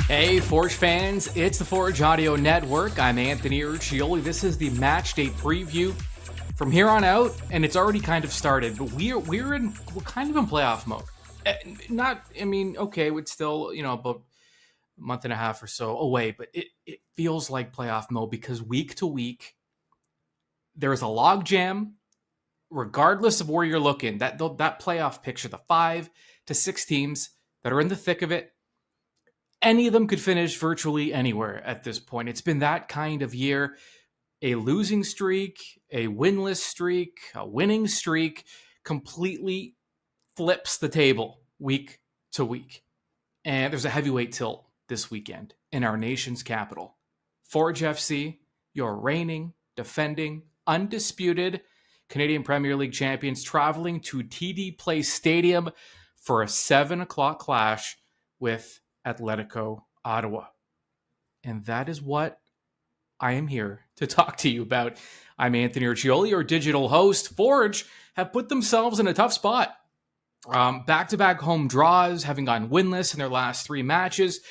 Hey, Forge fans, it's the Forge Audio Network. I'm Anthony Urcioli. This is the match day preview from here on out, and it's already kind of started. But we're kind of in playoff mode. It's still about a month and a half or so away, but it feels like playoff mode because week to week there is a log jam, regardless of where you're looking. That playoff picture, the 5 to 6 teams that are in the thick of it. Any of them could finish virtually anywhere at this point. It's been that kind of year. A losing streak, a winless streak, a winning streak completely flips the table week to week. And there's a heavyweight tilt this weekend in our nation's capital. Forge FC, your reigning, defending, undisputed Canadian Premier League champions, traveling to TD Place Stadium for a 7 o'clock clash with Atletico Ottawa. And that is what I am here to talk to you about. I'm Anthony Urcioli, your digital host. Forge have put themselves in a tough spot. Back-to-back home draws, having gone winless in their last 3 matches.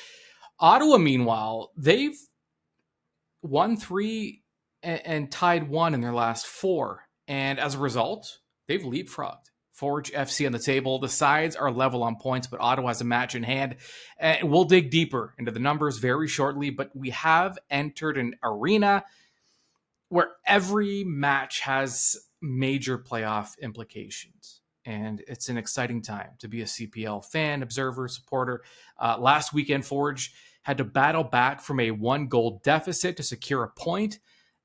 Ottawa, meanwhile, they've won 3 and tied 1 in their last 4. And as a result, they've leapfrogged Forge FC on the table. The sides are level on points, but Ottawa has a match in hand. And we'll dig deeper into the numbers very shortly, but we have entered an arena where every match has major playoff implications. And it's an exciting time to be a CPL fan, observer, supporter. Last weekend, Forge had to battle back from a 1-goal deficit to secure a point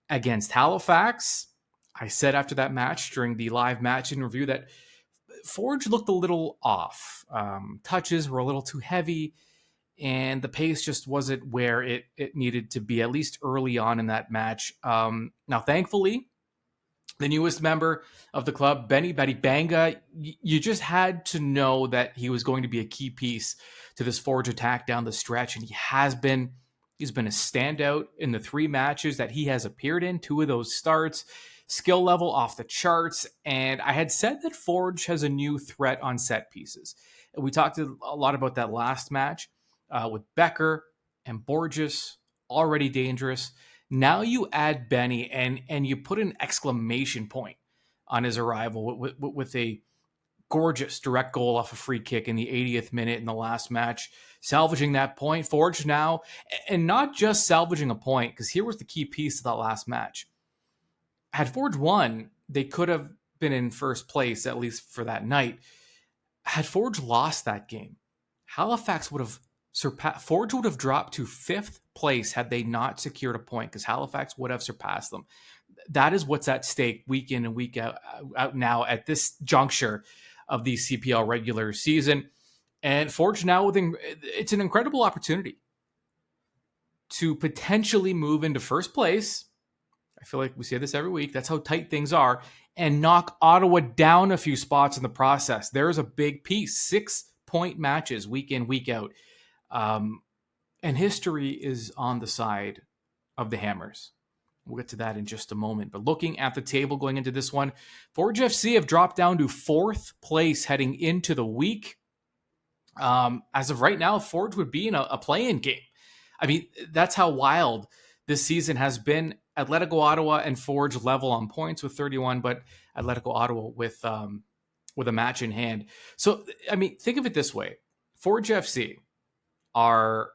against Halifax. I said after that match during the live match in review that Forge looked a little off. Touches were a little too heavy, and the pace just wasn't where it needed to be, at least early on in that match. Now, thankfully, the newest member of the club, Benny Banga, you just had to know that he was going to be a key piece to this Forge attack down the stretch, and he has been. He's been a standout in the 3 matches that he has appeared in, 2 of those starts. Skill level off the charts, and I had said that Forge has a new threat on set pieces. And we talked a lot about that last match with Becker and Borges, already dangerous. Now you add Benny, and you put an exclamation point on his arrival with a gorgeous direct goal off a free kick in the 80th minute in the last match, salvaging that point. Forge now, and not just salvaging a point, because here was the key piece of that last match. Had Forge won, they could have been in first place, at least for that night. Had Forge lost that game, Halifax would have surpassed. Forge would have dropped to 5th place had they not secured a point, because Halifax would have surpassed them. That is what's at stake week in and week out now at this juncture of the CPL regular season. And Forge now, it's an incredible opportunity to potentially move into first place. I feel like we say this every week. That's how tight things are. And knock Ottawa down a few spots in the process. There's a big piece. 6-point matches week in, week out. And history is on the side of the Hammers. We'll get to that in just a moment. But looking at the table going into this one, Forge FC have dropped down to 4th place heading into the week. As of right now, Forge would be in a play-in game. I mean, that's how wild this season has been. Atletico Ottawa and Forge level on points with 31, but Atletico Ottawa with a match in hand. So, I mean, think of it this way. Forge FC are,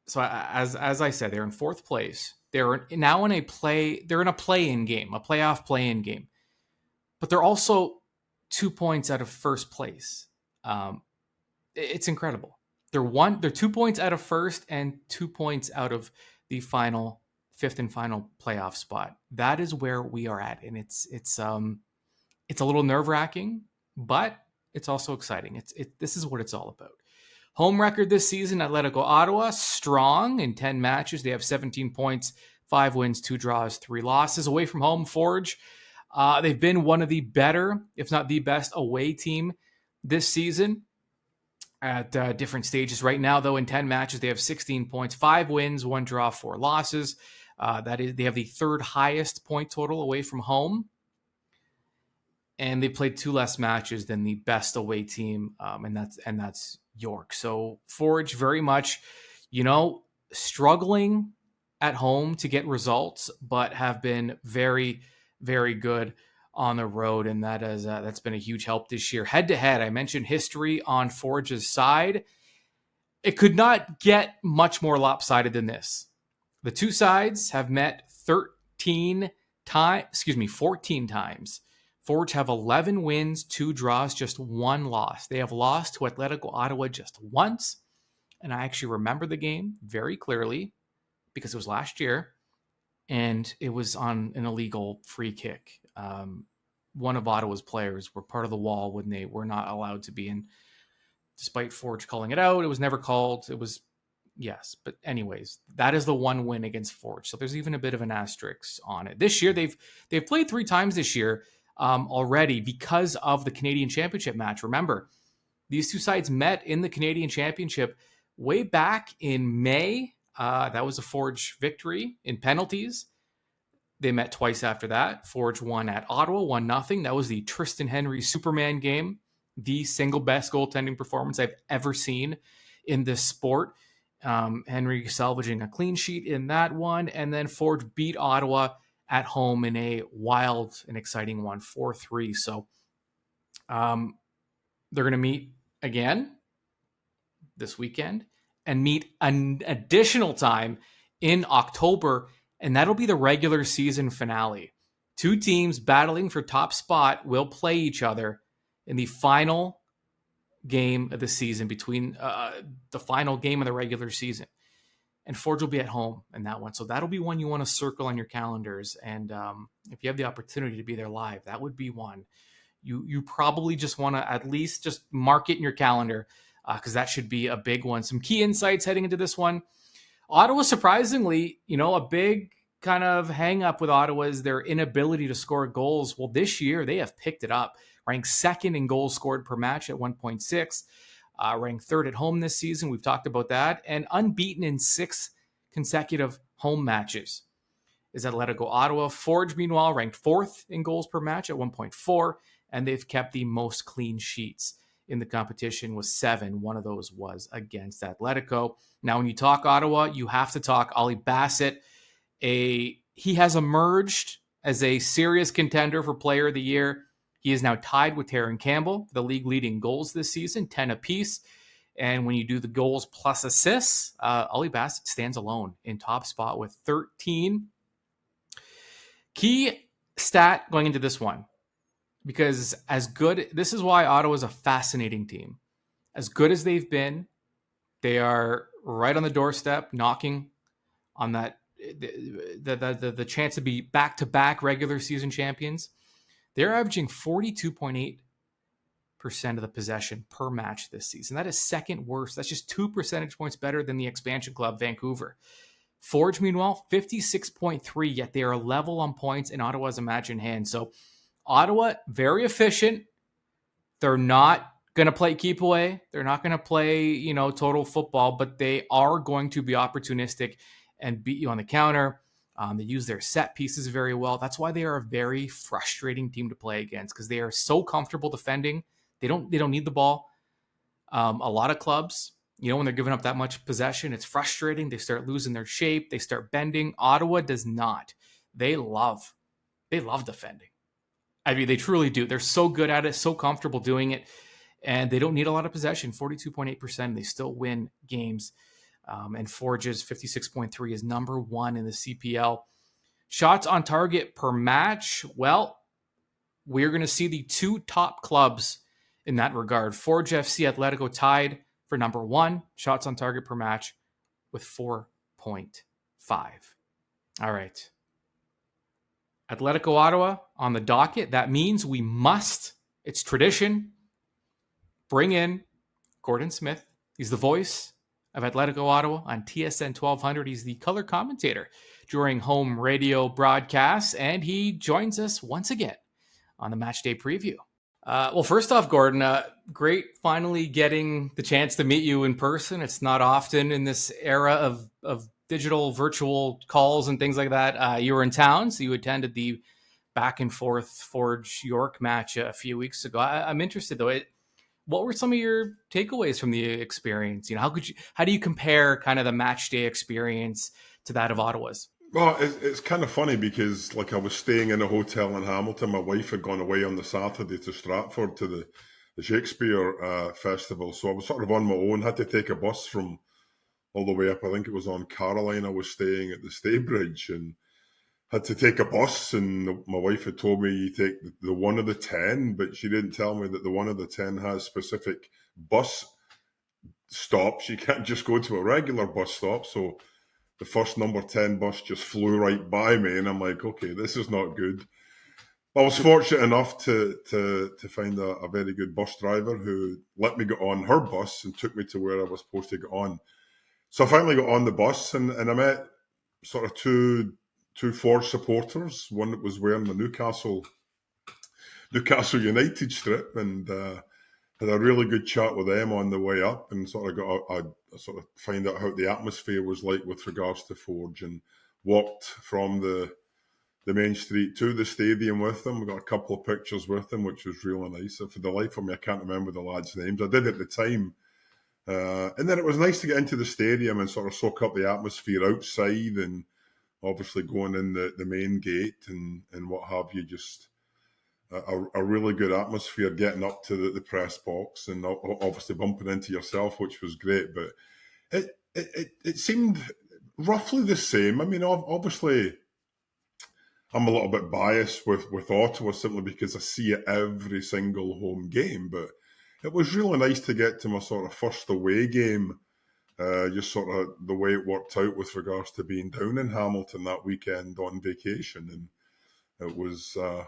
so as I said, they're in 4th place. They're now in a play-in game, a playoff play-in game. But they're also 2 points out of first place. It's incredible. They're 2 points out of first and 2 points out of the 5th and final playoff spot. That is where we are at, and it's a little nerve-wracking, but it's also exciting. This is what it's all about. Home record this season, Atletico Ottawa, strong in 10 matches. They have 17 points, 5 wins, 2 draws, 3 losses. Away from home, Forge, they've been one of the better, if not the best, away team this season at different stages. Right now, though, in 10 matches, they have 16 points, 5 wins, 1 draw, 4 losses. They have the 3rd highest point total away from home. And they played 2 less matches than the best away team, and that's York. So Forge very much, struggling at home to get results, but have been very, very good on the road, and that's been a huge help this year. Head to head, I mentioned history on Forge's side. It could not get much more lopsided than this. The two sides have met 14 times. Forge have 11 wins, 2 draws, just 1 loss. They have lost to Atletico Ottawa just once, and I actually remember the game very clearly because it was last year, and it was on an illegal free kick. One of Ottawa's players were part of the wall when they were not allowed to be in. Despite Forge calling it out, it was never called. It was, yes. But anyways, that is the one win against Forge. So there's even a bit of an asterisk on it. This year, they've played 3 times this year already because of the Canadian Championship match. Remember, these two sides met in the Canadian Championship way back in May. That was a Forge victory in penalties. They met twice after that. Forge won at Ottawa, 1-0. That was the Tristan Henry Superman game, the single best goaltending performance I've ever seen in this sport. Henry salvaging a clean sheet in that one. And then Forge beat Ottawa at home in a wild and exciting one, 4-3. So they're going to meet again this weekend and meet an additional time in October, and that'll be the regular season finale. 2 teams battling for top spot will play each other in the final game of the season, between the final game of the regular season. And Forge will be at home in that one. So that'll be one you want to circle on your calendars. And if you have the opportunity to be there live, that would be one. You probably just want to at least just mark it in your calendar, because that should be a big one. Some key insights heading into this one. Ottawa, surprisingly, a big kind of hang up with Ottawa is their inability to score goals. Well, this year they have picked it up, ranked 2nd in goals scored per match at 1.6. Ranked 3rd at home this season. We've talked about that. And unbeaten in 6 consecutive home matches is Atletico Ottawa. Forge, meanwhile, ranked 4th in goals per match at 1.4. And they've kept the most clean sheets in the competition with 7. One of those was against Atletico. Now, when you talk Ottawa, you have to talk Ollie Bassett. He has emerged as a serious contender for Player of the Year. He is now tied with Taron Campbell, the league leading goals this season, 10 apiece. And when you do the goals plus assists, Ollie Bassett stands alone in top spot with 13. Key stat going into this one, because this is why Ottawa is a fascinating team. As good as they've been, they are right on the doorstep, knocking on that the chance to be back-to-back regular season champions. They're averaging 42.8% of the possession per match this season. That is 2nd worst. That's just 2 percentage points better than the expansion club, Vancouver. Forge, meanwhile, 56.3, yet they are level on points in Ottawa's match in hand. So Ottawa, very efficient. They're not going to play keep away. They're not going to play, total football, but they are going to be opportunistic and beat you on the counter. They use their set pieces very well. That's why they are a very frustrating team to play against, because they are so comfortable defending. They don't need the ball. A lot of clubs, when they're giving up that much possession, it's frustrating. They start losing their shape. They start bending. Ottawa does not. They love defending. I mean, they truly do. They're so good at it, so comfortable doing it, and they don't need a lot of possession. 42.8%. They still win games. And Forge's 56.3 is number 1 in the CPL. Shots on target per match. Well, we're going to see the 2 top clubs in that regard. Forge FC Atletico tied for number 1 shots on target per match with 4.5. All right. Atletico Ottawa on the docket. That means we must, it's tradition, bring in Gordon Smith. He's the voice of Atletico Ottawa on TSN 1200. He's the color commentator during home radio broadcasts, and he joins us once again on the match day preview. Well, first off, Gordon, great finally getting the chance to meet you in person. It's not often in this era of digital virtual calls and things like that. You were in town, so you attended the back and forth Forge York match a few weeks ago. I'm interested, though. What were some of your takeaways from the experience? How do you compare kind of the match day experience to that of Ottawa's? Well, it's kind of funny because, like, I was staying in a hotel in Hamilton. My wife had gone away on the Saturday to Stratford to the Shakespeare Festival. So I was sort of on my own, had to take a bus from all the way up. I think it was on Caroline. I was staying at the Staybridge and had to take a bus. And my wife had told me you take the one of the 10, but she didn't tell me that the one of the 10 has specific bus stops. You can't just go to a regular bus stop. So the first number 10 bus just flew right by me, and I'm like, okay, this is not good. I was fortunate enough to find a very good bus driver who let me get on her bus and took me to where I was supposed to get on. So I finally got on the bus, and I met sort of two Forge supporters, one that was wearing the Newcastle United strip, and had a really good chat with them on the way up, and sort of got a sort of find out how the atmosphere was like with regards to Forge, and walked from the main street to the stadium with them. We got a couple of pictures with them, which was really nice. For the life of me, I can't remember the lads' names. I did at the time. And then it was nice to get into the stadium and sort of soak up the atmosphere outside, and obviously going in the main gate and what have you. Just a really good atmosphere getting up to the press box, and obviously bumping into yourself, which was great. But it seemed roughly the same. I mean, obviously, I'm a little bit biased with Ottawa simply because I see it every single home game. But it was really nice to get to my sort of first away game. Just sort of the way it worked out with regards to being down in Hamilton that weekend on vacation, and it was a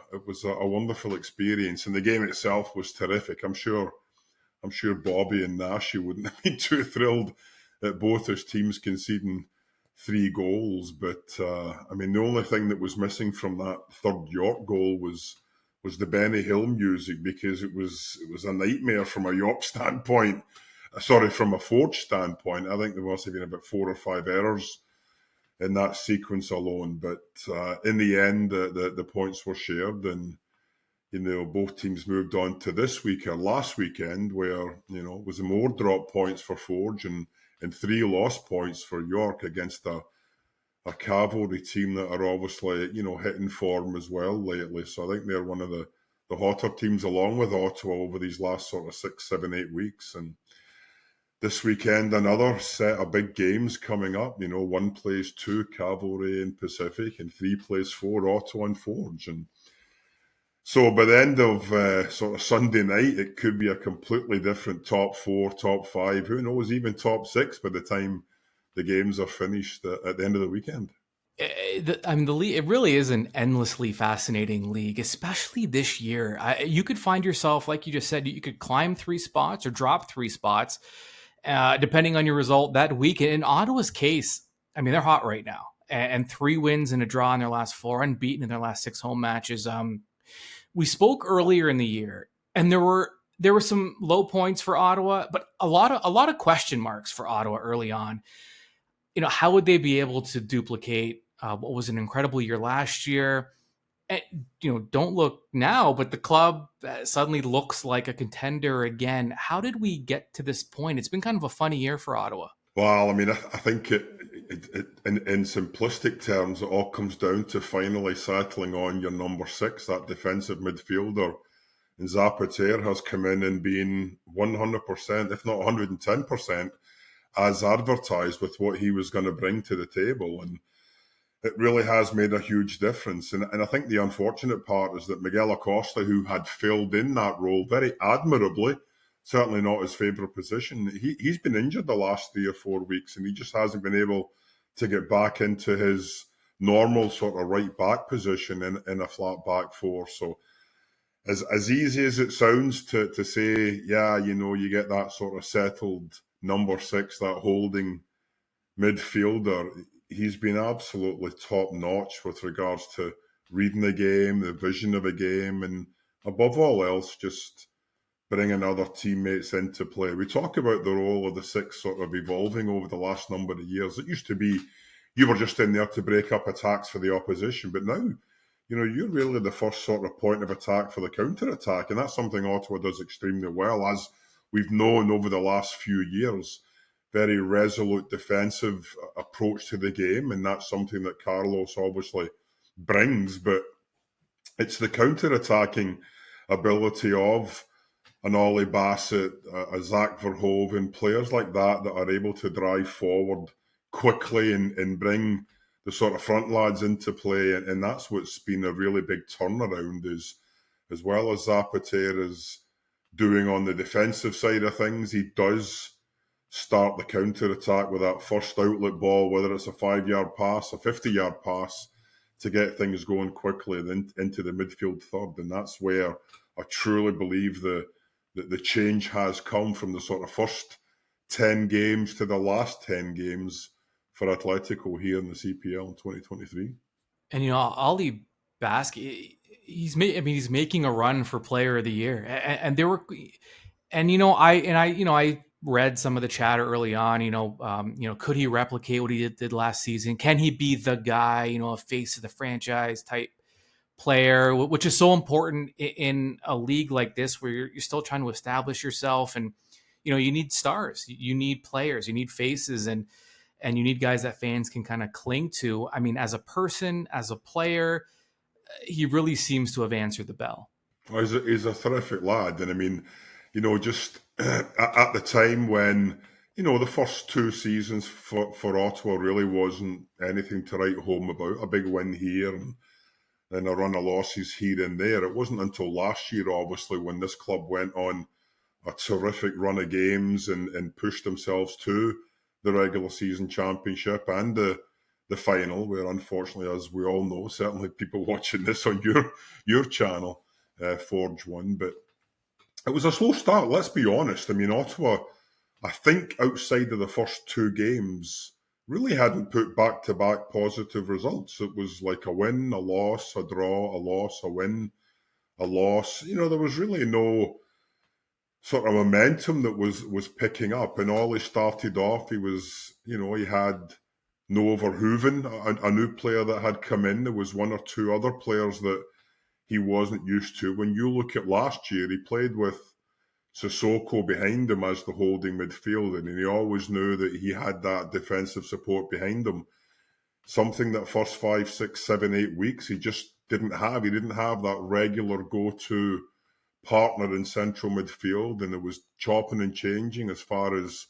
wonderful experience, and the game itself was terrific. I'm sure Bobby and Nash wouldn't have been too thrilled at both his teams conceding 3 goals, but I mean, the only thing that was missing from that third York goal was the Benny Hill music, because it was a nightmare from a York standpoint. Sorry, from a Forge standpoint. I think there must have been about 4 or 5 errors in that sequence alone. But in the end, the points were shared, and both teams moved on to this week or last weekend, where it was more drop points for Forge and 3 lost points for York against a Cavalry team that are obviously hitting form as well lately. So I think they're one of the hotter teams along with Ottawa over these last sort of 6, 7, 8 weeks. And this weekend, another set of big games coming up. 1 plays 2, Cavalry and Pacific, and 3 plays 4, Ottawa and Forge. And so by the end of sort of Sunday night, it could be a completely different top 4, top 5, who knows, even top 6 by the time the games are finished at the end of the weekend. I mean, the league, it really is an endlessly fascinating league, especially this year. You could find yourself, like you just said, you could climb 3 spots or drop 3 spots, depending on your result that week. In Ottawa's case, I mean, they're hot right now, and 3 wins and a draw in their last 4, unbeaten in their last 6 home matches. We spoke earlier in the year, and there were some low points for Ottawa, but a lot of question marks for Ottawa early on. How would they be able to duplicate what was an incredible year last year? And, don't look now, but the club suddenly looks like a contender again. How did we get to this point? It's been kind of a funny year for Ottawa. Well, I mean, I think in simplistic terms, it all comes down to finally settling on your number 6, that defensive midfielder. And Zapater has come in and been 100%, if not 110%, as advertised with what he was going to bring to the table. And it really has made a huge difference. And I think the unfortunate part is that Miguel Acosta, who had filled in that role very admirably, certainly not his favourite position, he's been injured the last 3 or 4 weeks, and he just hasn't been able to get back into his normal sort of right back position in a flat back 4. So as easy as it sounds to say, yeah, you get that sort of settled number 6, that holding midfielder, he's been absolutely top notch with regards to reading the game, the vision of a game, and above all else, just bringing other teammates into play. We talk about the role of the 6 sort of evolving over the last number of years. It used to be you were just in there to break up attacks for the opposition, but now, you're really the first sort of point of attack for the counter-attack, and that's something Ottawa does extremely well, we've known over the last few years, very resolute defensive approach to the game, and that's something that Carlos obviously brings. But it's the counter-attacking ability of an Ollie Bassett, a Zach Verhoeven, players like that that are able to drive forward quickly and bring the sort of front lads into play. And that's what's been a really big turnaround, is as well as Zapater is doing on the defensive side of things, he does start the counter-attack with that first outlet ball, whether it's a 5-yard pass, a 50-yard pass, to get things going quickly then into the midfield third. And that's where I truly believe the change has come from the sort of first 10 games to the last 10 games for Atletico here in the CPL in 2023. And Ali Basque, he's making a run for Player of the Year, and there were, and I read some of the chatter early on. Could he replicate what he did last season? Can he be the guy? A face of the franchise type player, which is so important in a league like this where you're still trying to establish yourself, and you need stars, you need players, you need faces, and you need guys that fans can kind of cling to. I mean, as a person, as a player, he really seems to have answered the bell. Well, he's a terrific lad, and I mean, just at the time when the first 2 seasons for Ottawa really wasn't anything to write home about. A big win here and then a run of losses here and there. It wasn't until last year, obviously, when this club went on a terrific run of games and pushed themselves to the regular season championship and the final, where unfortunately, as we all know, certainly people watching this on your channel, Forge won. But it was a slow start, let's be honest. I mean, Ottawa, I think outside of the first 2 games, really hadn't put back-to-back positive results. It was like a win, a loss, a draw, a loss, a win, a loss. There was really no sort of momentum that was picking up. And Ollie started off, he was, he had Noah Verhoeven, a new player that had come in. There was 1 or 2 other players that he wasn't used to. When you look at last year, he played with Sissoko behind him as the holding midfielder, and he always knew that he had that defensive support behind him. Something that first 5, 6, 7, 8 weeks he just didn't have. He didn't have that regular go-to partner in central midfield, and it was chopping and changing as far as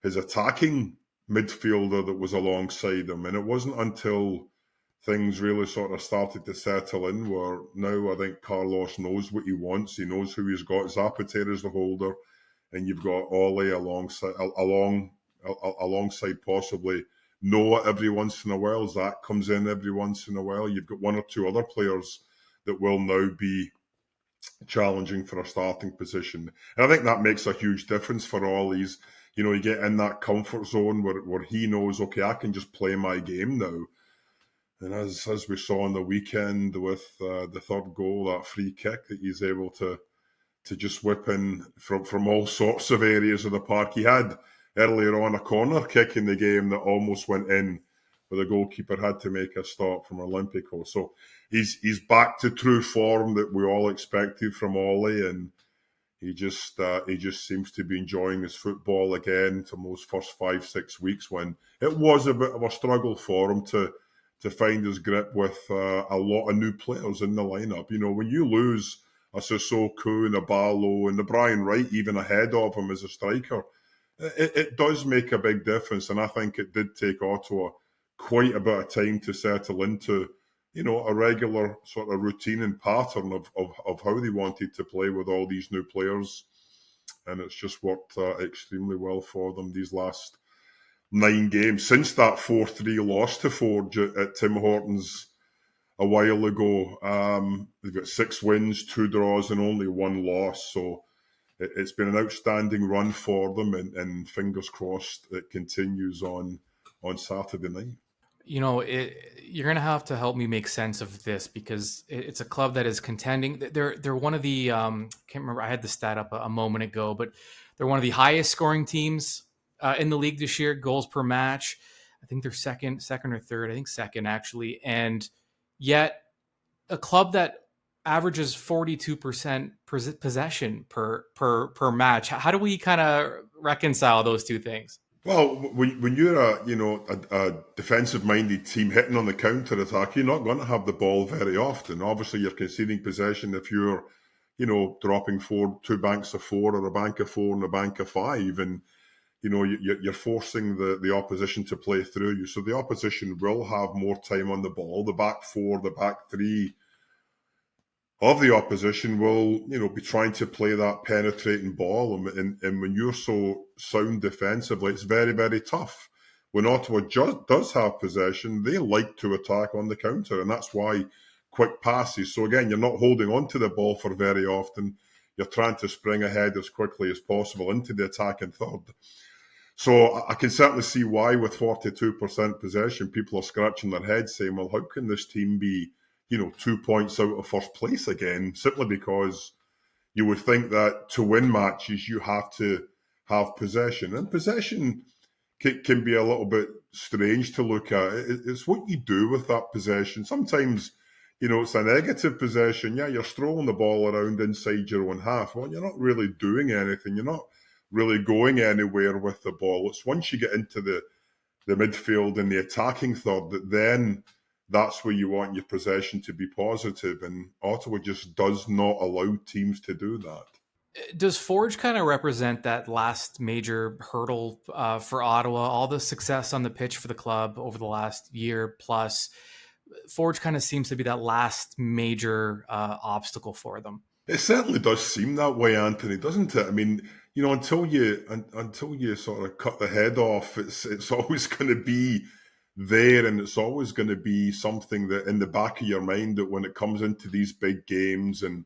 his attacking midfielder that was alongside him. And it wasn't until things really sort of started to settle in where now I think Carlos knows what he wants. He knows who he's got. Zapater is the holder, and you've got Ollie alongside possibly Noah every once in a while. Zach comes in every once in a while. You've got 1 or 2 other players that will now be challenging for a starting position. And I think that makes a huge difference for Ollie. You get in that comfort zone where he knows, okay, I can just play my game now. And as we saw on the weekend with the third goal, that free kick that he's able to just whip in from all sorts of areas of the park. He had earlier on a corner kick in the game that almost went in, where the goalkeeper had to make a stop from Olympico. So he's back to true form that we all expected from Ollie, and he just seems to be enjoying his football again from those first 5, 6 weeks when it was a bit of a struggle for him to find his grip with a lot of new players in the lineup. When you lose a Sissoko and a Barlow and the Brian Wright even ahead of him as a striker, it does make a big difference. And I think it did take Ottawa quite a bit of time to settle into, a regular sort of routine and pattern of how they wanted to play with all these new players. And it's just worked extremely well for them these last 9 games since that 4-3 loss to Forge at Tim Hortons a while ago. They've got 6 wins, 2 draws, and only 1 loss. So it's been an outstanding run for them, and fingers crossed it continues on Saturday night. You're going to have to help me make sense of this, because it's a club that is contending. They're one of the can't remember. I had the stat up a moment ago, but they're one of the highest scoring teams in the league this year, goals per match. I think they're second or third. I think second, actually. And yet a club that averages 42% possession per match. How do we kind of reconcile those two things? Well, when you're a defensive-minded team hitting on the counter-attack, you're not going to have the ball very often. Obviously, you're conceding possession if you're, dropping two banks of four or a bank of four and a bank of five, and you're forcing the opposition to play through you. So the opposition will have more time on the ball. The back four, the back three of the opposition will, be trying to play that penetrating ball. And when you're so sound defensively, it's very, very tough. When Ottawa does have possession, they like to attack on the counter, and that's why quick passes. So again, you're not holding on to the ball for very often. You're trying to spring ahead as quickly as possible into the attacking third. So I can certainly see why with 42% possession, people are scratching their heads saying, well, how can this team be 2 points out of first place again, simply because you would think that to win matches, you have to have possession. And possession can be a little bit strange to look at. It's what you do with that possession. Sometimes, it's a negative possession. Yeah, you're strolling the ball around inside your own half. Well, you're not really doing anything. You're not really going anywhere with the ball. It's once you get into the midfield and the attacking third that then that's where you want your possession to be positive, and Ottawa just does not allow teams to do that. Does Forge kind of represent that last major hurdle for Ottawa? All the success on the pitch for the club over the last year plus, Forge kind of seems to be that last major obstacle for them. It certainly does seem that way, Anthony, doesn't it? I mean, until you sort of cut the head off, it's always going to be there, and it's always going to be something that in the back of your mind that when it comes into these big games and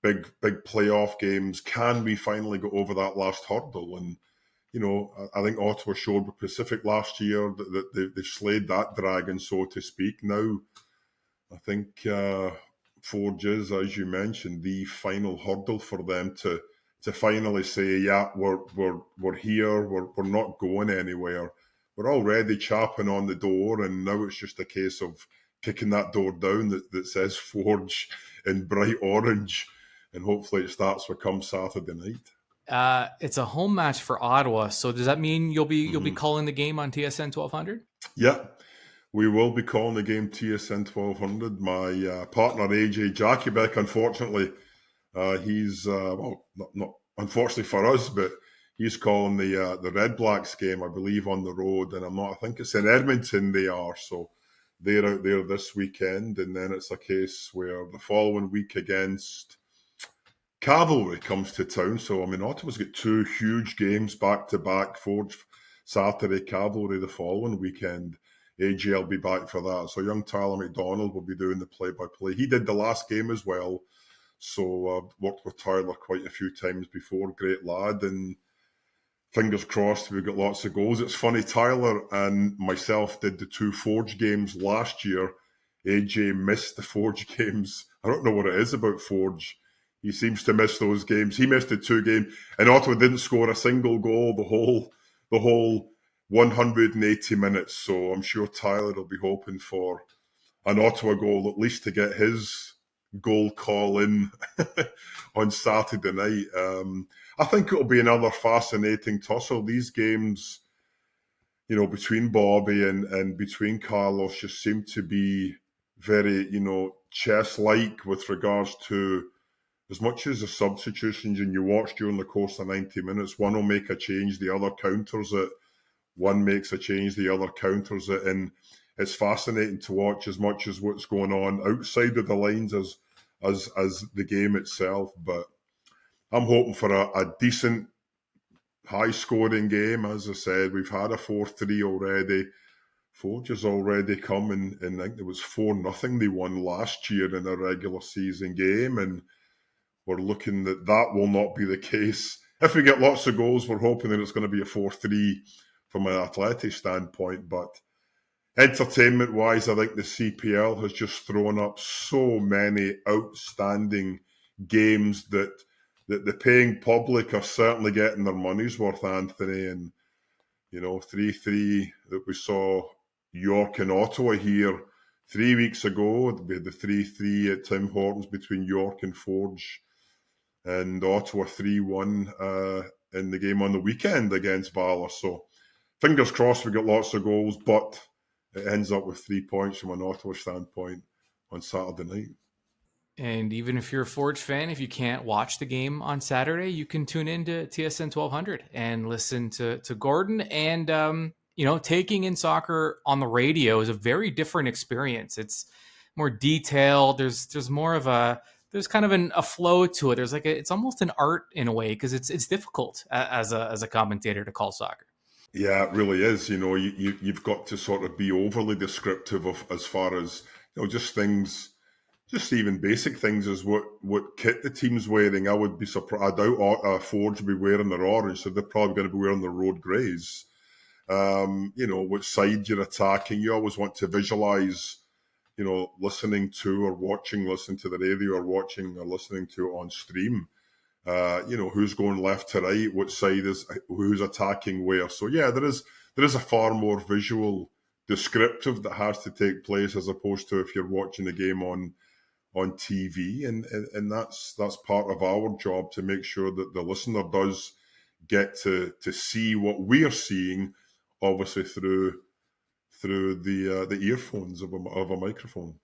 big playoff games, can we finally go over that last hurdle? And I think Ottawa showed with Pacific last year that they've slayed that dragon, so to speak. Now, I think Forge is, as you mentioned, the final hurdle for them to finally say, yeah, we're here, we're not going anywhere. We're already chapping on the door, and now it's just a case of kicking that door down that says Forge in bright orange, and hopefully it starts with come Saturday night. It's a home match for Ottawa, so does that mean you'll be calling the game on TSN 1200? Yeah, we will be calling the game TSN 1200. My partner AJ Jakubek, unfortunately, he's not unfortunately for us, but he's calling the Red Blacks game, I believe, on the road, and I think it's in Edmonton they are, so they're out there this weekend, and then it's a case where the following week against Cavalry comes to town. So, I mean, Ottawa's got two huge games back-to-back, Forge Saturday, Cavalry the following weekend. AJ will be back for that. So young Tyler McDonald will be doing the play-by-play. He did the last game as well, so I've worked with Tyler quite a few times before. Great lad, and fingers crossed we've got lots of goals. It's funny, Tyler and myself did the two Forge games last year. AJ missed the Forge games. I don't know what it is about Forge. He seems to miss those games. He missed the two games, and Ottawa didn't score a single goal the whole 180 minutes. So I'm sure Tyler will be hoping for an Ottawa goal, at least to get his goal call in on Saturday night. I think it'll be another fascinating tussle. These games, between Bobby and between Carlos just seem to be very, chess-like with regards to as much as the substitutions and you watch during the course of 90 minutes, one will make a change, the other counters it. One makes a change, the other counters it. And it's fascinating to watch as much as what's going on outside of the lines as the game itself. But I'm hoping for a decent, high-scoring game. As I said, we've had a 4-3 already. Forge has already come, and I think it was 4-0 they won last year in a regular season game, and we're looking that will not be the case. If we get lots of goals, we're hoping that it's going to be a 4-3 from an athletic standpoint. But entertainment-wise, I think the CPL has just thrown up so many outstanding games that the paying public are certainly getting their money's worth, Anthony. And, 3-3 that we saw York and Ottawa here 3 weeks ago, we had the 3-3 at Tim Hortons between York and Forge, and Ottawa 3-1 in the game on the weekend against Valor. So fingers crossed we get lots of goals, but it ends up with 3 points from an Ottawa standpoint on Saturday night. And even if you're a Forge fan, if you can't watch the game on Saturday, you can tune into TSN 1200 and listen to Gordon. And, taking in soccer on the radio is a very different experience. It's more detailed. There's more of there's kind of a flow to it. There's it's almost an art in a way, because it's difficult as a commentator to call soccer. Yeah, it really is. You've got to sort of be overly descriptive of as far as just things. Just even basic things as what kit the team's wearing. I would be surprised. I doubt Forge will be wearing their orange, so they're probably going to be wearing their road greys. Which side you're attacking. You always want to visualize, listening to the radio or watching or listening to it on stream. Who's going left to right, what side who's attacking where. So yeah, there is a far more visual descriptive that has to take place as opposed to if you're watching the game on TV, and that's part of our job, to make sure that the listener does get to see what we're seeing, obviously through the earphones of a microphone.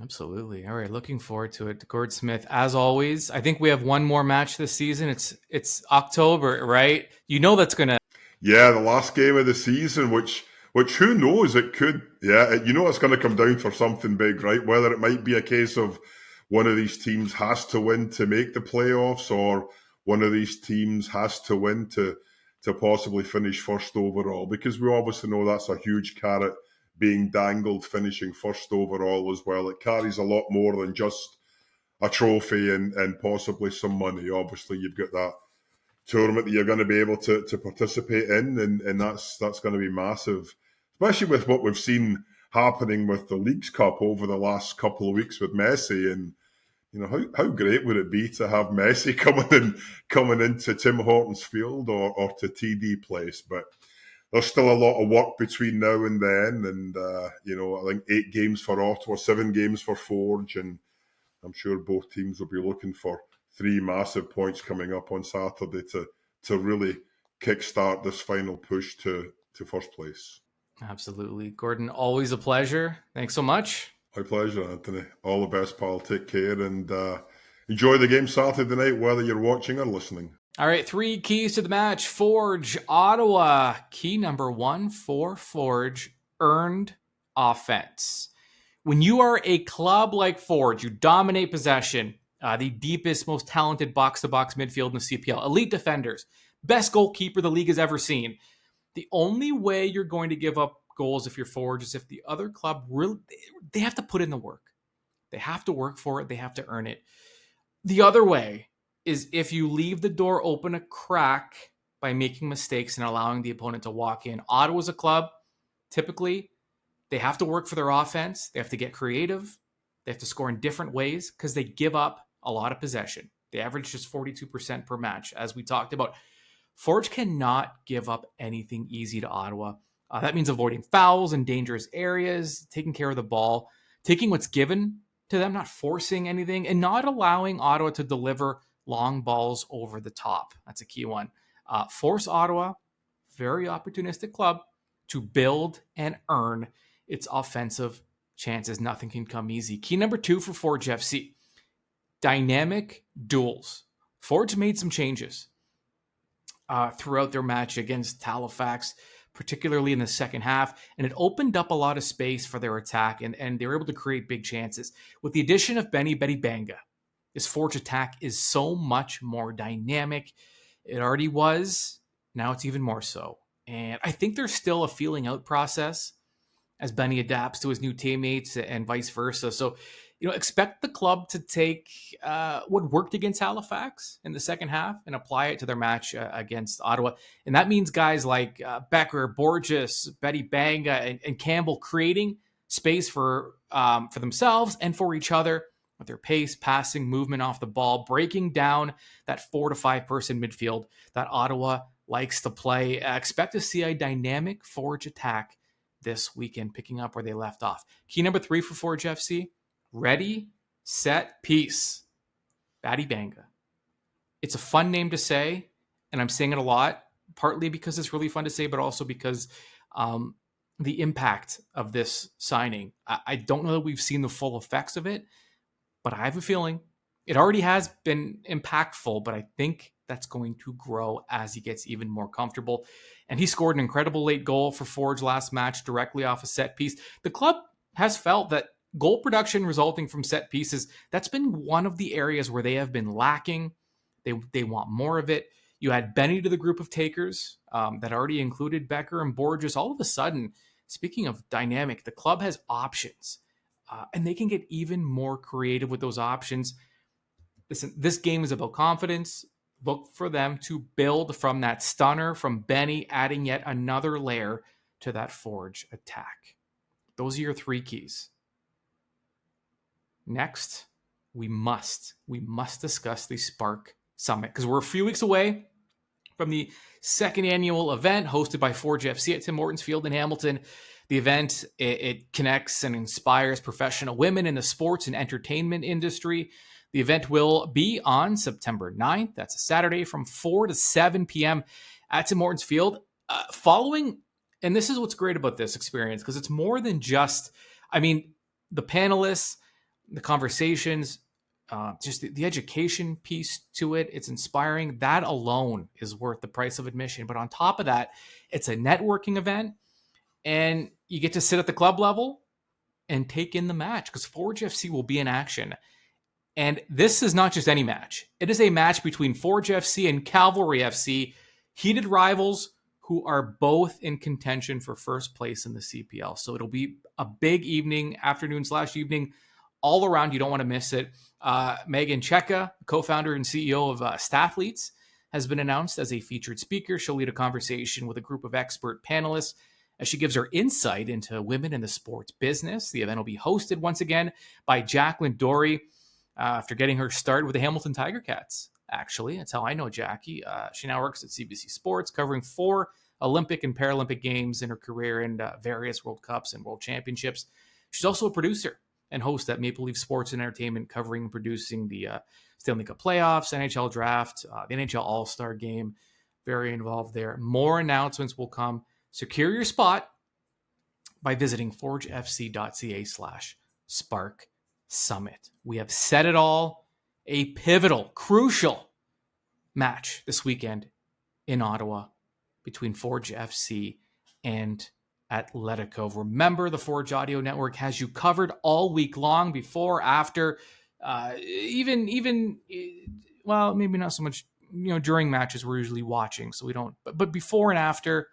Absolutely. All right, looking forward to it. Gord Smith, as always. I think we have one more match this season. It's October, right? That's gonna. Yeah, the last game of the season, which who knows, it could. Yeah, it's going to come down for something big, right? Whether it might be a case of one of these teams has to win to make the playoffs, or one of these teams has to win to possibly finish first overall, because we obviously know that's a huge carrot being dangled, finishing first overall as well. It carries a lot more than just a trophy and possibly some money. Obviously, you've got that tournament that you're going to be able to participate in, and that's going to be massive, especially with what we've seen happening with the Leagues Cup over the last couple of weeks with Messi. And how great would it be to have Messi coming into Tim Hortons Field or to TD Place? But there's still a lot of work between now and then, and I think 8 games for Ottawa, 7 games for Forge, and I'm sure both teams will be looking for 3 massive points coming up on Saturday to really kickstart this final push to first place. Absolutely. Gordon, always a pleasure. Thanks so much. My pleasure, Anthony. All the best, pal. Take care, and enjoy the game Saturday night, whether you're watching or listening. All right, 3 keys to the match. Forge, Ottawa. Key number 1 for Forge, earned offense. When you are a club like Forge, you dominate possession, the deepest, most talented box-to-box midfield in the CPL, elite defenders, best goalkeeper the league has ever seen. The only way you're going to give up goals if you're Forge is if the other club really, they have to put in the work. They have to work for it. They have to earn it. The other way is if you leave the door open a crack by making mistakes and allowing the opponent to walk in. Ottawa's a club, typically, they have to work for their offense. They have to get creative. They have to score in different ways because they give up a lot of possession. They average just 42% per match, as we talked about. Forge cannot give up anything easy to Ottawa. That means avoiding fouls in dangerous areas, taking care of the ball, taking what's given to them, not forcing anything, and not allowing Ottawa to deliver long balls over the top. That's a key one. Force Ottawa, very opportunistic club, to build and earn its offensive chances. Nothing can come easy. Key number 2 for Forge FC, dynamic duels. Forge made some changes throughout their match against Halifax, particularly in the second half, and it opened up a lot of space for their attack, and they were able to create big chances. With the addition of Betty Banga, this Forge attack is so much more dynamic. It already was, now it's even more so. And I think there's still a feeling out process as Benny adapts to his new teammates and vice versa. So, expect the club to take what worked against Halifax in the second half and apply it to their match against Ottawa. And that means guys like Becker, Borges, Betty Banga, and Campbell creating space for themselves and for each other with their pace, passing, movement off the ball, breaking down that 4 to 5 person midfield that Ottawa likes to play. Expect to see a dynamic Forge attack this weekend, picking up where they left off. Key number 3 for Forge FC, ready, set, peace. Badi Banga. It's a fun name to say, and I'm saying it a lot, partly because it's really fun to say, but also because the impact of this signing. I don't know that we've seen the full effects of it, but I have a feeling it already has been impactful, but I think that's going to grow as he gets even more comfortable. And he scored an incredible late goal for Forge last match directly off a set piece. The club has felt that goal production resulting from set pieces, that's been one of the areas where they have been lacking. They want more of it. You add Benny to the group of takers that already included Becker and Borges. All of a sudden, speaking of dynamic, the club has options, and they can get even more creative with those options. Listen, this game is about confidence. Look for them to build from that stunner from Benny, adding yet another layer to that Forge attack. Those are your 3 keys. Next, we must discuss the Spark Summit, because we're a few weeks away from the 2nd annual event hosted by Forge FC at Tim Hortons Field in Hamilton. The event, it connects and inspires professional women in the sports and entertainment industry. The event will be on September 9th. That's a Saturday from 4 to 7 p.m. at Tim Hortons Field. Following, and this is what's great about this experience, because it's more than just, the panelists, the conversations, just the education piece to it. It's inspiring. That alone is worth the price of admission. But on top of that, it's a networking event, and you get to sit at the club level and take in the match, because Forge FC will be in action. And this is not just any match. It is a match between Forge FC and Cavalry FC, heated rivals who are both in contention for first place in the CPL. So it'll be a big evening, afternoon/evening, all around. You don't want to miss it. Megan Cheka, co-founder and CEO of Stathletes, has been announced as a featured speaker. She'll lead a conversation with a group of expert panelists as she gives her insight into women in the sports business. The event will be hosted once again by Jacqueline Dory, after getting her start with the Hamilton Tiger Cats. Actually, that's how I know Jackie. She now works at CBC Sports, covering 4 Olympic and Paralympic games in her career and various World Cups and World Championships. She's also a producer and host at Maple Leaf Sports and Entertainment, covering and producing the Stanley Cup playoffs, NHL draft, the NHL All-Star game. Very involved there. More announcements will come. Secure your spot by visiting forgefc.ca/Spark Summit. We have said it all. A pivotal, crucial match this weekend in Ottawa between Forge FC and Atletico. Remember, the Forge Audio Network has you covered all week long, before, after, even well, maybe not so much, during matches we're usually watching, so we don't, but before and after,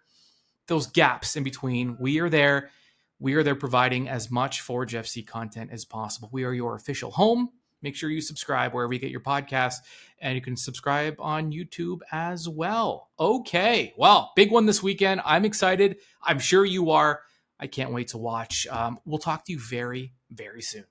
those gaps in between, we are there. We are there providing as much Forge FC content as possible. We are your official home. Make sure you subscribe wherever you get your podcasts, and you can subscribe on YouTube as well. Okay, well, big one this weekend. I'm excited. I'm sure you are. I can't wait to watch. We'll talk to you very, very soon.